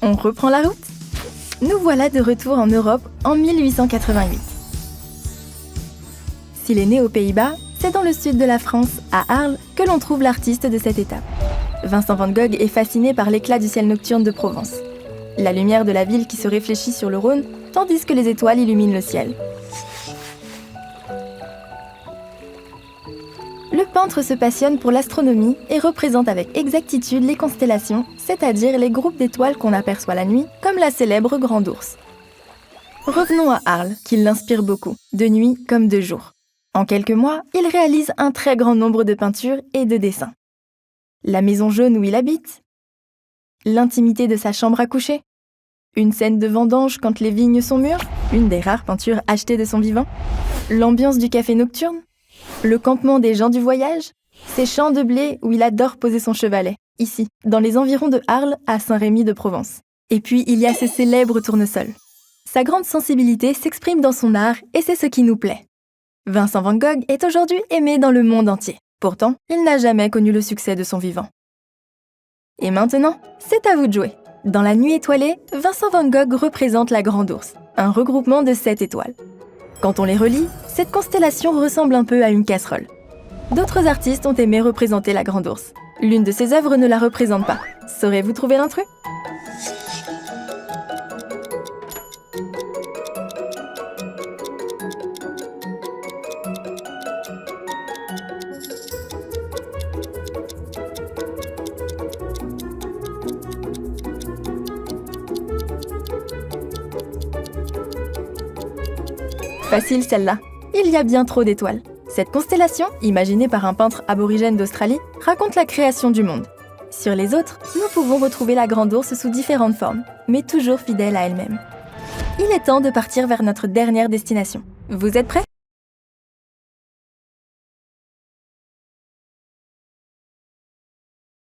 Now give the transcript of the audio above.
On reprend la route? Nous voilà de retour en Europe en 1888. S'il est né aux Pays-Bas, c'est dans le sud de la France, à Arles, que l'on trouve l'artiste de cette étape. Vincent van Gogh est fasciné par l'éclat du ciel nocturne de Provence. La lumière de la ville qui se réfléchit sur le Rhône, tandis que les étoiles illuminent le ciel. Le peintre se passionne pour l'astronomie et représente avec exactitude les constellations, c'est-à-dire les groupes d'étoiles qu'on aperçoit la nuit, comme la célèbre Grande Ourse. Revenons à Arles, qui l'inspire beaucoup, de nuit comme de jour. En quelques mois, il réalise un très grand nombre de peintures et de dessins. La maison jaune où il habite, l'intimité de sa chambre à coucher, une scène de vendange quand les vignes sont mûres, une des rares peintures achetées de son vivant, l'ambiance du café nocturne, le campement des gens du voyage, ces champs de blé où il adore poser son chevalet, ici, dans les environs de Arles, à Saint-Rémy de Provence. Et puis, il y a ce célèbre tournesol. Sa grande sensibilité s'exprime dans son art et c'est ce qui nous plaît. Vincent van Gogh est aujourd'hui aimé dans le monde entier. Pourtant, il n'a jamais connu le succès de son vivant. Et maintenant, c'est à vous de jouer. Dans la nuit étoilée, Vincent van Gogh représente la Grande Ourse, un regroupement de 7 étoiles. Quand on les relie, cette constellation ressemble un peu à une casserole. D'autres artistes ont aimé représenter la Grande Ourse. L'une de ses œuvres ne la représente pas. Saurez-vous trouver l'intrus ? Facile celle-là. Il y a bien trop d'étoiles. Cette constellation, imaginée par un peintre aborigène d'Australie, raconte la création du monde. Sur les autres, nous pouvons retrouver la Grande Ourse sous différentes formes, mais toujours fidèle à elle-même. Il est temps de partir vers notre dernière destination. Vous êtes prêts ?